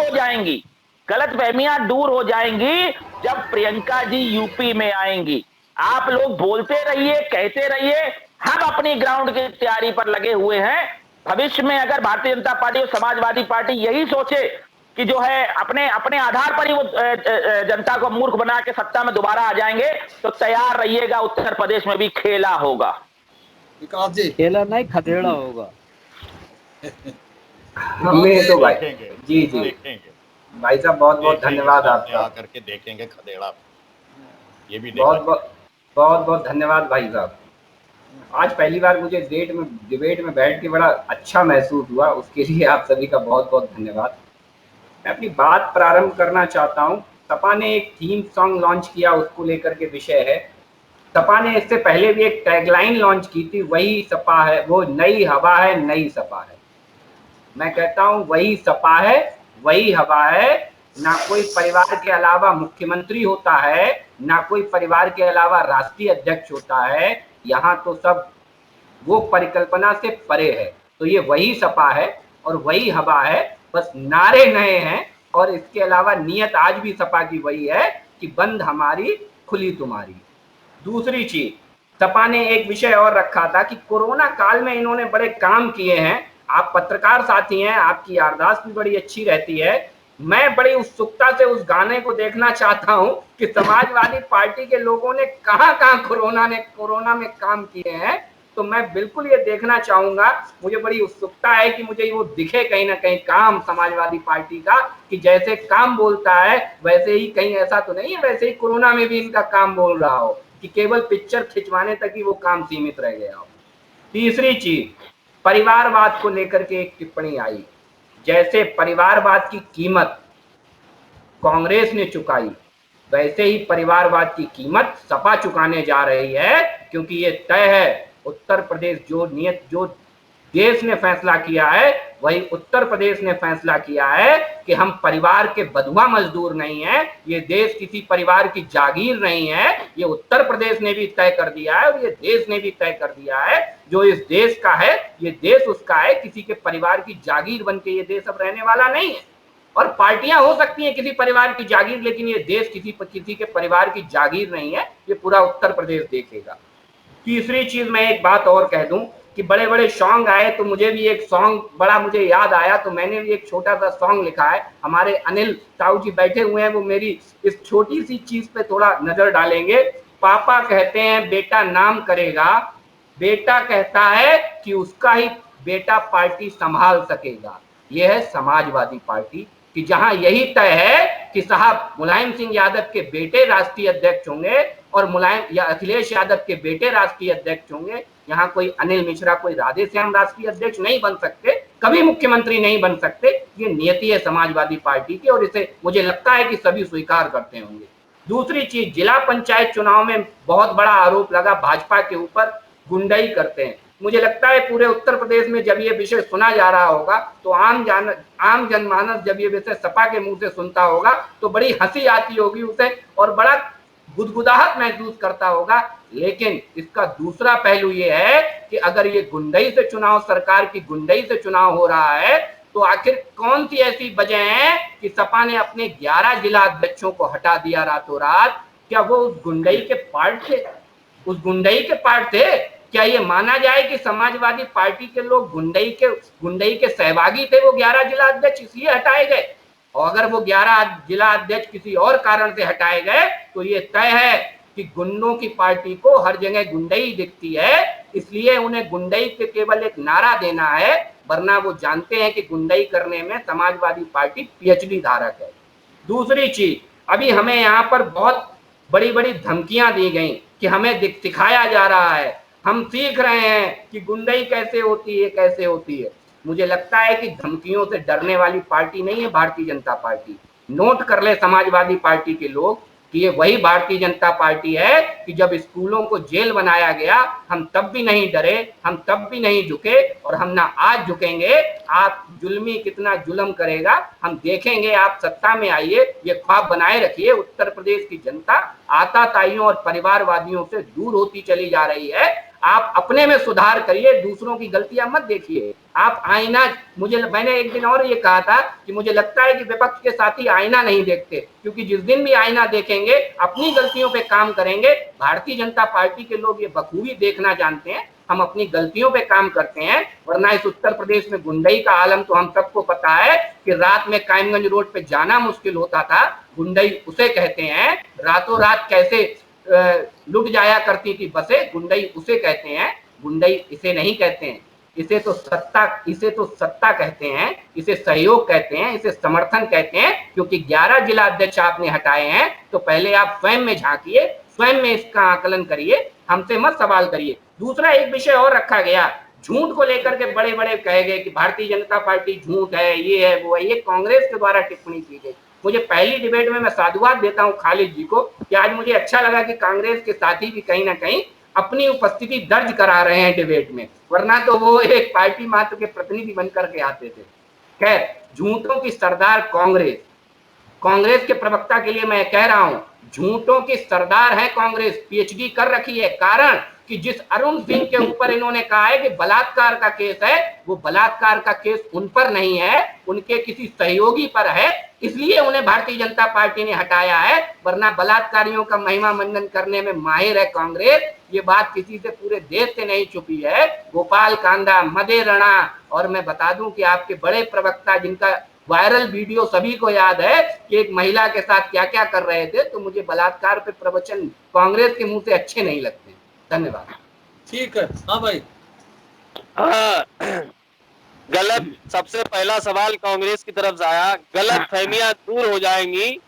B: हो जाएंगी जब प्रियंका जी यूपी में आएंगी। आप लोग बोलते रहिए, कहते रहिए, हम अपनी ग्राउंड की तैयारी पर लगे हुए हैं। भविष्य में अगर भारतीय जनता पार्टी और समाजवादी पार्टी यही सोचे कि जो है अपने आधार पर ही वो जनता को मूर्ख बना के सत्ता में दोबारा आ जाएंगे, तो तैयार रहिएगा, उत्तर प्रदेश में भी खेला होगा।
E: विकास जी,
G: खेला नहीं खदेड़ा होगा।
C: हमें तो भाई जी
F: देखेंगे
C: भाई साहब बहुत बहुत धन्यवाद आपका,
F: आकर के देखेंगे खदेड़ा, ये भी
C: बहुत धन्यवाद भाई साहब। आज पहली बार मुझे डिबेट में बैठ के बड़ा अच्छा महसूस हुआ, उसके लिए आप सभी का बहुत बहुत धन्यवाद। मैं अपनी बात प्रारंभ करना चाहता हूं। सपा ने एक थीम सॉन्ग लॉन्च किया, उसको लेकर के विषय है। सपा ने इससे पहले भी एक टैगलाइन लॉन्च की थी, वही सपा है, वो नई हवा है, नई सपा है। मैं कहता हूं वही सपा है, वही हवा है। ना कोई परिवार के अलावा मुख्यमंत्री होता है, ना कोई परिवार के अलावा राष्ट्रीय अध्यक्ष होता है, यहाँ तो सब वो परिकल्पना से परे है। तो ये वही सपा है और वही हवा है, बस नारे नए हैं। और इसके अलावा नियत आज भी सपा की वही है कि बंद हमारी खुली तुम्हारी। दूसरी चीज, सपा ने एक विषय और रखा था कि कोरोना काल में इन्होंने बड़े काम किए हैं, आप पत्रकार साथी हैं, आपकी याददाश्त भी बड़ी अच्छी रहती है। मैं बड़ी उत्सुकता से उस गाने को देखना चाहता हूं कि समाजवादी पार्टी के लोगों ने कहां-कहां कोरोना में काम किए हैं। तो मैं बिल्कुल ये देखना चाहूंगा। मुझे बड़ी उत्सुकता है कि मुझे वो दिखे कहीं ना कहीं काम समाजवादी पार्टी का, कि जैसे काम बोलता है वैसे ही, कहीं ऐसा तो नहीं है वैसे ही कोरोना में भी इनका काम बोल रहा हो कि केवल पिक्चर खिंचवाने तक ही वो काम सीमित रह गया हो। तीसरी चीज, परिवारवाद को लेकर के एक टिप्पणी आई। जैसे परिवारवाद की कीमत कांग्रेस ने चुकाई, वैसे ही परिवारवाद की कीमत सपा चुकाने जा रही है, क्योंकि ये तय है उत्तर प्रदेश जो देश ने फैसला किया है, वही उत्तर प्रदेश ने फैसला किया है कि हम परिवार के बंधुआ मजदूर नहीं है, ये देश किसी परिवार की जागीर नहीं है। ये उत्तर प्रदेश ने भी तय कर दिया है और ये देश ने भी तय कर दिया है, जो इस देश का है ये देश उसका है, किसी के परिवार की जागीर बन के ये देश अब रहने वाला नहीं है। और पार्टियां हो सकती हैं किसी परिवार की जागीर, लेकिन ये देश किसी के परिवार की जागीर नहीं है, ये पूरा उत्तर प्रदेश देखेगा। तीसरी चीज, मैं एक बात और कह दूं कि बड़े बड़े सॉन्ग आए तो मुझे भी एक सॉन्ग बड़ा मुझे याद आया, तो मैंने भी एक छोटा सा सॉन्ग लिखा है। हमारे अनिल ताऊ जी बैठे हुए हैं, वो मेरी इस छोटी सी चीज पे थोड़ा नजर डालेंगे। पापा कहते हैं बेटा नाम करेगा, बेटा कहता है कि उसका ही बेटा पार्टी संभाल सकेगा। यह है समाजवादी पार्टी, कि जहां यही तय है कि साहब मुलायम सिंह यादव के बेटे राष्ट्रीय अध्यक्ष होंगे और मुलायम या अखिलेश यादव के बेटे राष्ट्रीय अध्यक्ष होंगे। यहाँ कोई अनिल मिश्रा, कोई राधेश्याम राष्ट्रीय अध्यक्ष नहीं बन सकते, कभी मुख्यमंत्री नहीं बन सकते। ये नियति है समाजवादी पार्टी की और इसे मुझे लगता है कि सभी स्वीकार करते होंगे। दूसरी चीज, जिला पंचायत चुनाव में बहुत बड़ा आरोप लगा भाजपा के ऊपर, गुंडाई करते हैं। मुझे लगता है पूरे उत्तर प्रदेश में जब ये विषय सुना जा रहा होगा तो आम जनमानस जब ये विषय सपा के मुंह से सुनता होगा तो बड़ी हंसी आती होगी उसे और बड़ा गुदगुदाहट महसूस करता होगा। लेकिन इसका दूसरा पहलू ये है कि अगर ये गुंडई से चुनाव, सरकार की गुंडई से चुनाव हो रहा है, तो आखिर कौन सी ऐसी वजह है कि सपा ने अपने 11 जिला अध्यक्षों को हटा दिया रातों रात? क्या वो उस गुंडई के पार्ट थे? उस गुंडई के पार्ट थे? क्या ये माना जाए कि समाजवादी पार्टी के लोग गुंडई के सहभागी थे? वो 11 जिला अध्यक्ष इसलिए हटाए गए, और अगर वो 11 जिला अध्यक्ष किसी और कारण से हटाए गए तो ये तय है कि गुंडों की पार्टी को हर जगह गुंडई दिखती है, इसलिए उन्हें गुंडई के केवल एक नारा देना है, वरना वो जानते हैं कि गुंडई करने में समाजवादी पार्टी पीएचडी धारक है। दूसरी चीज, अभी हमें यहाँ पर बहुत बड़ी बड़ी धमकियां दी गई कि हमें सिखाया जा रहा है, हम सीख रहे हैं कि गुंडई कैसे होती है, कैसे होती है। मुझे लगता है कि धमकियों से डरने वाली पार्टी नहीं है भारतीय जनता पार्टी। नोट कर ले समाजवादी पार्टी के लोग कि ये वही भारतीय जनता पार्टी है कि जब स्कूलों को जेल बनाया गया हम तब भी नहीं डरे, हम तब भी नहीं झुके और हम ना आज झुकेंगे। आप जुल्मी कितना जुल्म करेगा हम देखेंगे, आप सत्ता में आइए, ये ख्वाब बनाए रखिए। उत्तर प्रदेश की जनता आताताइयों और परिवारवादियों से दूर होती चली जा रही है। आप अपने में सुधार करिए, दूसरों की गलतियां मत देखिए। आप आईना, मैंने एक दिन और ये कहा था कि मुझे लगता है कि विपक्ष के साथी आईना नहीं देखते, क्योंकि जिस दिन भी आईना देखेंगे अपनी गलतियों पे काम करेंगे। भारतीय जनता पार्टी के लोग ये बखूबी देखना जानते हैं, हम अपनी गलतियों पे काम करते हैं, वरना इस उत्तर प्रदेश में गुंडई का आलम तो हम सबको पता है कि रात में कायमगंज रोड पे जाना मुश्किल होता था। गुंडई उसे कहते हैं, रातों रात कैसे लुट जाया करती थी बसें, गुंडई उसे कहते हैं। गुंडई इसे नहीं कहते हैं, इसे तो सत्ता कहते हैं, इसे सहयोग कहते हैं, इसे समर्थन कहते हैं। क्योंकि 11 जिला अध्यक्ष आपने हटाए हैं तो पहले आप स्वयं में झांकिए, स्वयं में इसका आकलन करिए, हमसे मत सवाल करिए। दूसरा एक विषय और रखा गया, झूठ को लेकर के बड़े बड़े कहे गए कि भारतीय जनता पार्टी झूठ है, ये है वो है, ये कांग्रेस के द्वारा टिप्पणी की गई। मुझे पहली डिबेट में मैं साधुवाद देता हूं खालिद जी को कि आज मुझे अच्छा लगा कि कांग्रेस के साथी भी कहीं ना कहीं अपनी उपस्थिति दर्ज करा रहे हैं डिबेट में, वरना तो वो एक पार्टी मात्र के प्रतिनिधि बनकर के आते थे। खैर, झूठों की सरदार कांग्रेस के प्रवक्ता के लिए मैं कह रहा हूं झूठों के सरदार है कांग्रेस, पीएचडी कर रखी है। कारण कि जिस अरुण सिंह के ऊपर इन्होंने कहा है कि बलात्कार का केस है, वो बलात्कार का केस उन पर नहीं है, उनके किसी सहयोगी पर है, इसलिए उन्हें भारतीय जनता पार्टी ने हटाया है। वरना बलात्कारियों का महिमा मंडन करने में माहिर है कांग्रेस। ये बात किसी से, पूरे देश से नहीं छुपी है। गोपाल कांदा, मदे रणा, और मैं बता दूं कि आपके बड़े प्रवक्ता जिनका वायरल वीडियो सभी को याद है कि एक महिला के साथ क्या क्या कर रहे थे, तो मुझे बलात्कार पे प्रवचन कांग्रेस के मुंह से अच्छे नहीं लगते। धन्यवाद।
E: ठीक है, हाँ भाई।
D: गलत, सबसे पहला सवाल कांग्रेस की तरफ से आया, गलत फहमियां दूर हो जाएंगी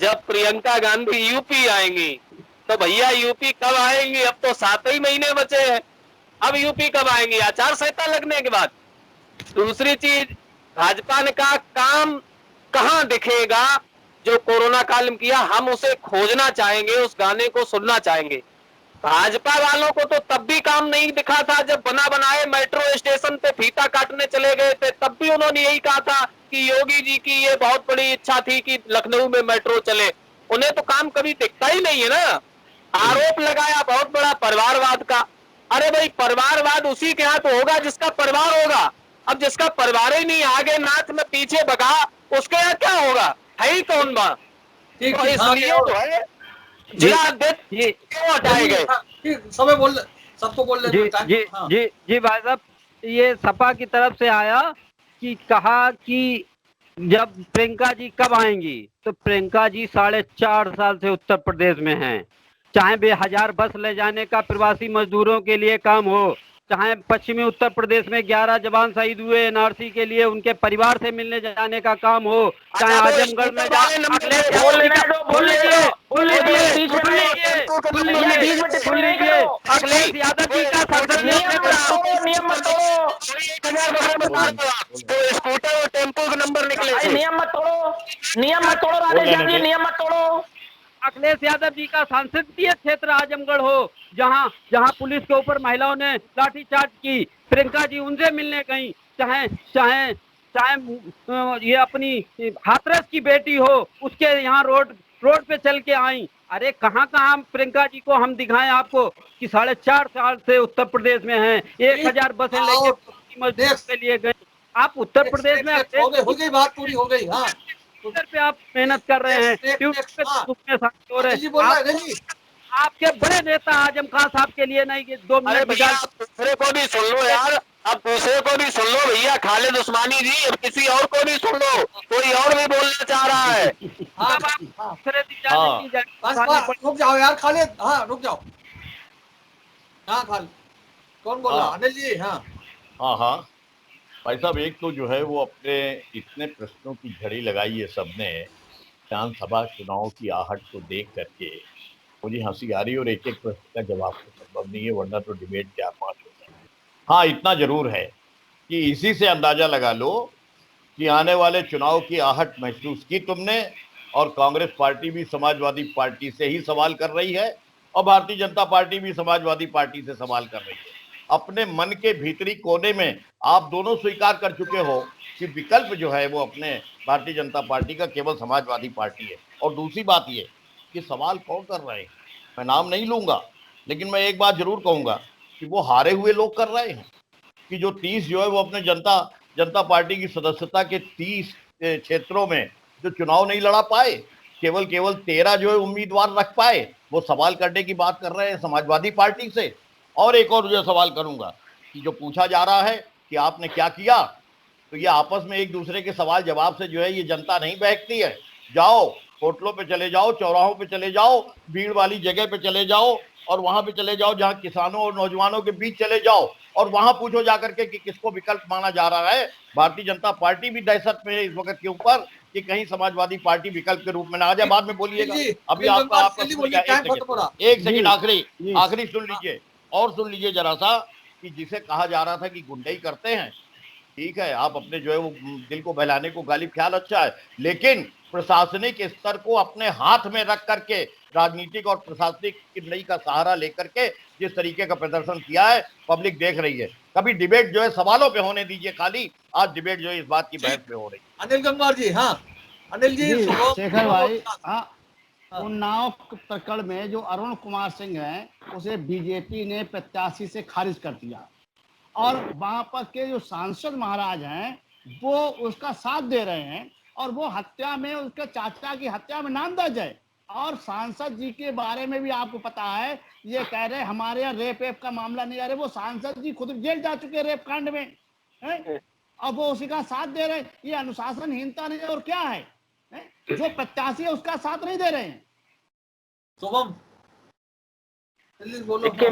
D: जब प्रियंका गांधी यूपी आएंगी। तो भैया यूपी कब आएंगी? अब तो 7 ही महीने बचे हैं, अब यूपी कब आएंगी? आचार संहिता लगने के बाद। दूसरी चीज, भाजपा ने कहा काम कहां दिखेगा जो कोरोना काल में किया, हम उसे खोजना चाहेंगे, उस गाने को सुनना चाहेंगे। भाजपा वालों को तो तब भी काम नहीं दिखा था जब बना बनाए मेट्रो स्टेशन पे फीता काटने चले गए थे, तब भी उन्होंने यही कहा था कि योगी जी की ये बहुत बड़ी इच्छा थी कि लखनऊ में मेट्रो चले। उन्हें तो काम कभी दिखता ही नहीं है ना। आरोप लगाया बहुत बड़ा परिवारवाद का। अरे भाई, परिवारवाद उसी के हाथ होगा जिसका परिवार होगा। अब जिसका परिवार ही नहीं, आगे नाच में पीछे भगा, उसके यहाँ क्या होगा? है ही कौन बात?
E: ठीक,
D: तो इसलिए जो है जिला अध्यक्ष क्यों हटाए गए?
E: ठीक, समय बोल, सबको बोल
G: जी जी
E: हाँ।
G: जी जी भाई साहब, ये सपा की तरफ से आया कि कहा कि जब प्रियंका जी कब आएंगी, तो प्रियंका जी 4.5 साल से उत्तर प्रदेश में हैं। चाहे वे 1000 बस ले जाने का प्रवासी मजदूरों के लिए काम हो, चाहे पश्चिमी उत्तर प्रदेश में 11 जवान शहीद हुए एनआरसी के लिए उनके परिवार से मिलने जाने का काम हो, चाहे आजमगढ़ में अखिलेश यादव जी का संसद
D: स्कूटर और टेम्पो का नंबर निकले।
B: नियम मत तोड़ो, नियम मत तोड़ो राजेश जी, नियम मत तोड़ो।
G: अखिलेश यादव जी का संसदीय क्षेत्र आजमगढ़ हो, जहां जहां पुलिस के ऊपर महिलाओं ने लाठीचार्ज की, प्रियंका जी उनसे मिलने गई, चाहे चाहे चाहे ये अपनी हाथरस की बेटी हो, उसके यहाँ रोड पे चल के आई। अरे कहाँ कहाँ प्रियंका जी को हम दिखाएं आपको कि 4.5 साल से उत्तर प्रदेश में हैं, 1000 बसें लेके मजदूर के लिए गए। आप उत्तर प्रदेश में
E: हो गई बात, पूरी हो गई। हाँ,
G: ट्विटर पे आप मेहनत कर रहे हैं, ट्विटर पे दुख में शामिल हो रहे हैं। आपके बड़े नेता आजम खान साहब के लिए नहीं कि 2 मिनट
D: दूसरे को भी सुन लो यार, अब दूसरे को भी सुन लो भैया, खालिद उस्मानी जी, अब किसी और को भी सुन लो, कोई और भी बोलना चाह रहा है।
E: रुक जाओ यार खालिद, हाँ रुक जाओ। हाँ खालिद, कौन बोल रहा? अनिल जी। हाँ
F: हाँ भाई साहब, एक तो जो है वो अपने इतने प्रश्नों की झड़ी लगाई है सबने, विधानसभा चुनाव की आहट को देख करके मुझे हंसी आ रही, और एक एक प्रश्न का जवाब तो संभव नहीं है, वरना तो डिबेट 4-5 हो जाए। हाँ, इतना जरूर है कि इसी से अंदाजा लगा लो कि आने वाले चुनाव की आहट महसूस की तुमने, और कांग्रेस पार्टी भी समाजवादी पार्टी से ही सवाल कर रही है, और भारतीय जनता पार्टी भी समाजवादी पार्टी से सवाल कर रही है। अपने मन के भीतरी कोने में आप दोनों स्वीकार कर चुके हो कि विकल्प जो है वो अपने भारतीय जनता पार्टी का केवल समाजवादी पार्टी है। और दूसरी बात ये कि सवाल कौन कर रहे हैं, मैं नाम नहीं लूंगा, लेकिन मैं एक बात जरूर कहूंगा कि वो हारे हुए लोग कर रहे हैं कि जो 30 जो है वो अपने जनता पार्टी की सदस्यता के 30 क्षेत्रों में जो चुनाव नहीं लड़ा पाए, केवल 13 जो है उम्मीदवार रख पाए, वो सवाल करने की बात कर रहे हैं समाजवादी पार्टी से। और एक और जो सवाल करूंगा कि जो पूछा जा रहा है कि आपने क्या किया, तो ये आपस में एक दूसरे के सवाल जवाब से जो है ये जनता नहीं बहकती है। जाओ होटलों पे चले जाओ, चौराहों पे चले जाओ, भीड़ वाली जगह पे चले जाओ, और वहां पे चले जाओ जहां किसानों और नौजवानों के बीच चले जाओ, और वहां पूछो जाकर के कि किसको विकल्प माना जा रहा है। भारतीय जनता पार्टी भी दहशत में है इस वक्त के ऊपर कि कहीं समाजवादी पार्टी विकल्प के रूप में ना आ जाए। बाद में बोलिएगा, अभी आपका एक सेकंड आखिरी सुन लीजिए, और सुन लीजिए जरा सा कि जिसे कहा जा रहा था कि गुंडई करते हैं, ठीक है, आप अपने जो है वो दिल को बहलाने को गालिब ख्याल अच्छा है, लेकिन प्रशासनिक स्तर को अपने हाथ में रख करके राजनीतिक और प्रशासनिक नई का सहारा लेकर के जिस तरीके का प्रदर्शन किया है पब्लिक देख रही है। कभी डिबेट जो है सवालों पे होने दीजिए खाली, आज डिबेट जो है इस बात की बहस पे हो रही है।
E: अनिल गंगवार जी। हाँ अनिल जी,
H: शेखर भाई, हाँ उन्नाव प्रकरण में जो अरुण कुमार सिंह हैं, उसे बीजेपी ने प्रत्याशी से खारिज कर दिया और वहां पर के जो सांसद महाराज हैं वो उसका साथ दे रहे हैं और वो हत्या में, उसके चाचा की हत्या में नाम दर्ज है। और सांसद जी के बारे में भी आपको पता है, ये कह रहे हमारे यहाँ रेप का मामला नहीं आ रहा, वो सांसद जी खुद जेल जा चुके रेप कांड में है? अब वो उसी का साथ दे रहे हैं। ये अनुशासनहीनता नहीं और क्या है? जो प्रत्याशी है उसका साथ नहीं दे रहे हैं।
E: शुभम बोलो।
B: देखिए,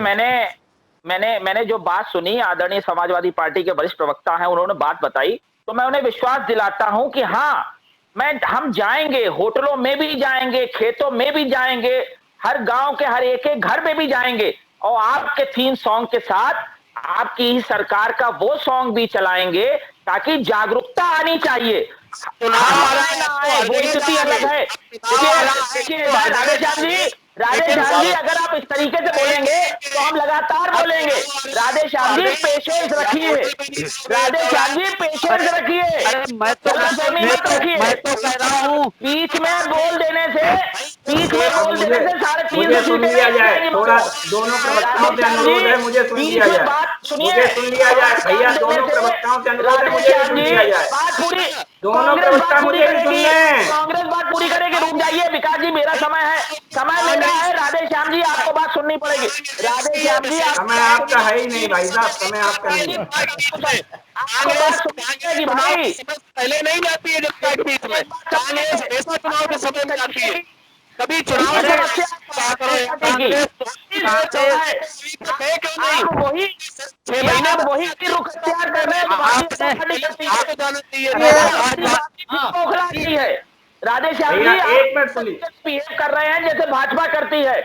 B: मैंने जो बात सुनी, आदरणीय समाजवादी पार्टी के वरिष्ठ प्रवक्ता हैं, उन्होंने बात बताई, तो मैं उन्हें विश्वास दिलाता हूं कि हाँ, हम जाएंगे, होटलों में भी जाएंगे, खेतों में भी जाएंगे, हर गांव के हर एक घर में भी जाएंगे और आपके थीम सॉन्ग के साथ आपकी ही सरकार का वो सॉन्ग भी चलाएंगे ताकि जागरूकता आनी चाहिए। वो स्थिति अलग है। देखिए राधेश्याम जी, अगर आप इस तरीके से बोलेंगे तो हम लगातार बोलेंगे। राधेश्याम जी पेशेंस रखिए, राधेश्याम जी पेशेंस रखिए।
G: अरे मैं तो कह रहा हूँ,
B: बीच में बोल देने से सारे
C: मुझे सुन लिया जाए, थोड़ा दोनों प्रवक्ताओं से अनुरोध है, मुझे सुन लिया जाए, मुझे सुन लिया जाए भैया, दोनों प्रवक्ताओं से अनुरोध है, मुझे सुन लिया जाए।
B: बात पूरी,
C: दोनों प्रवक्ता मुझे भी सुन लें।
B: कांग्रेस बात पूरी करेगी, रुक जाइए विकास जी, मेरा समय है, समय मेरा है। राधेश्याम जी आपको बात सुननी पड़ेगी। राधेश्याम जी,
C: समय आपका है ही नहीं भाई साहब, समय आपका नहीं है।
B: आपको बात सुनेगी भाई,
D: पहले नहीं जाती है जब तक बीच में, कांग्रेस ऐसा चुनाव के समय में जाती है, कभी चुनाव
B: वही वही रुख अख्तियार कर रहे हैं। राधेश्याम जी
C: एक मिनट सुनिए,
B: बिहेव कर रहे हैं जैसे भाजपा करती है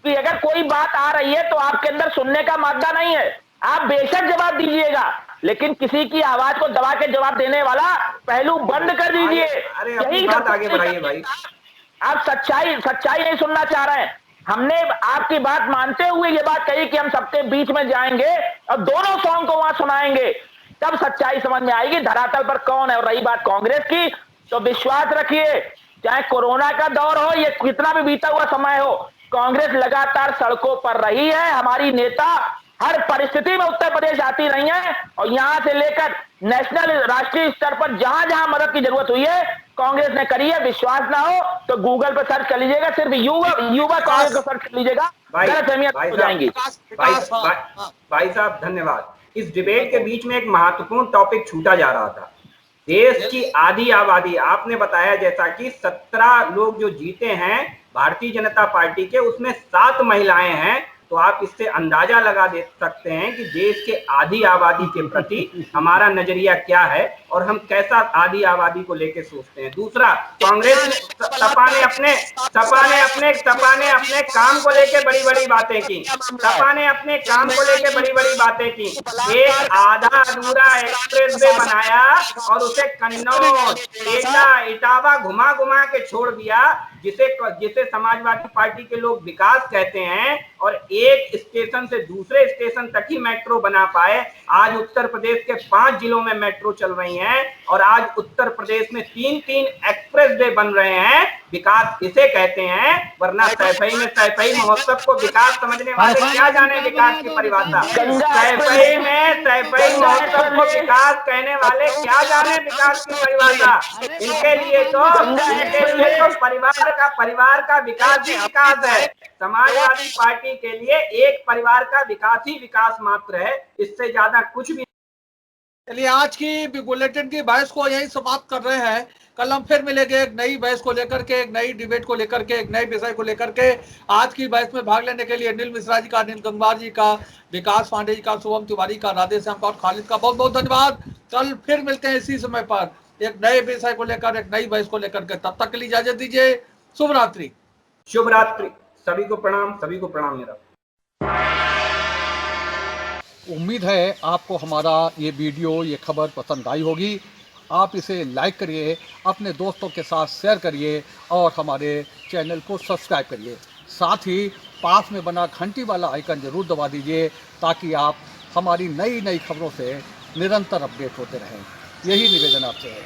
B: कि अगर कोई बात आ रही है तो आपके अंदर सुनने का मादा नहीं है, आप बेशक जवाब दीजिएगा, लेकिन किसी की आवाज को दबा के जवाब देने वाला पहलू बंद कर दीजिए।
C: अरे अपनी बात आगे बढ़ाइए भाई।
B: आप सच्चाई नहीं सुनना चाह रहे हैं। हमने आपकी बात मानते हुए ये बात कही कि हम सबके बीच में जाएंगे और दोनों सॉन्ग को वहां सुनाएंगे, तब सच्चाई समझ में आएगी धरातल पर कौन है। और रही बात कांग्रेस की, तो विश्वास रखिए, चाहे कोरोना का दौर हो, ये कितना भी बीता हुआ समय हो, कांग्रेस लगातार सड़कों पर रही है। हमारी नेता हर परिस्थिति में उत्तर प्रदेश आती रही है और यहां से लेकर नेशनल, राष्ट्रीय स्तर पर जहां जहां मदद की जरूरत हुई है कांग्रेस ने करी है। विश्वास ना हो तो गूगल पर सर्च कर लीजिएगा, सिर्फ युवा कांग्रेस को सर्च कर लीजिएगा, गलतफहमियां हो जाएंगी।
C: भाई साहब धन्यवाद। इस डिबेट के बीच में एक महत्वपूर्ण टॉपिक छूटा जा रहा था, देश की आधी आबादी। आपने बताया जैसा कि 17 लोग जो जीते हैं भारतीय जनता पार्टी के, उसमें 7 महिलाएं हैं, तो आप इससे अंदाजा लगा दे सकते हैं कि देश के आधी आबादी के प्रति हमारा नजरिया क्या है और हम कैसा आधी आबादी को लेके सोचते हैं। दूसरा, कांग्रेस सपा ने अपने काम को लेके बड़ी बातें की, सपा ने अपने काम को लेके बड़ी बातें की। एक आधा अधूरा एक्सप्रेस वे बनाया और उसे कन्नौज, एटा, इटावा घुमा के छोड़ दिया, जिसे समाजवादी पार्टी के लोग विकास कहते हैं, और एक स्टेशन से दूसरे स्टेशन तक ही मेट्रो बना पाए। आज उत्तर प्रदेश के 5 जिलों में मेट्रो चल रही हैं और आज उत्तर प्रदेश में 3 एक्सप्रेस वे बन रहे हैं। विकास इसे कहते हैं, वरना सैफई महोत्सव को विकास समझने वाले क्या जाने विकास की परिभाषा। सैफई महोत्सव को विकास कहने वाले क्या जाने विकास की परिभाषा। इनके लिए तो परिवार का विकास ही विकास है। समाजवादी पार्टी के लिए एक परिवार का विकास ही विकास मात्र है, इससे ज्यादा कुछ भी।
E: चलिए, आज की बुलेटिन की बहस को यही समाप्त कर रहे हैं। कल हम फिर मिलेंगे एक नई बहस को लेकर के, एक नई डिबेट को लेकर के, एक नए विषय को लेकर के। आज की बहस में भाग लेने के लिए अनिल मिश्रा जी का, अनिल गंगवार जी का, विकास पांडे जी का, शुभम तिवारी का, राधेश्याम का और खालिद का बहुत बहुत धन्यवाद। कल फिर मिलते हैं इसी समय पर एक नए विषय को लेकर, एक नई बहस को लेकर के। तब तक के लिए इजाजत दीजिए। शुभ रात्रि।
C: शुभ रात्रि, सभी को प्रणाम मेरा।
E: उम्मीद है आपको हमारा ये वीडियो, ये खबर पसंद आई होगी। आप इसे लाइक करिए, अपने दोस्तों के साथ शेयर करिए और हमारे चैनल को सब्सक्राइब करिए। साथ ही पास में बना घंटी वाला आइकन जरूर दबा दीजिए ताकि आप हमारी नई खबरों से निरंतर अपडेट होते रहें। यही निवेदन आपसे है।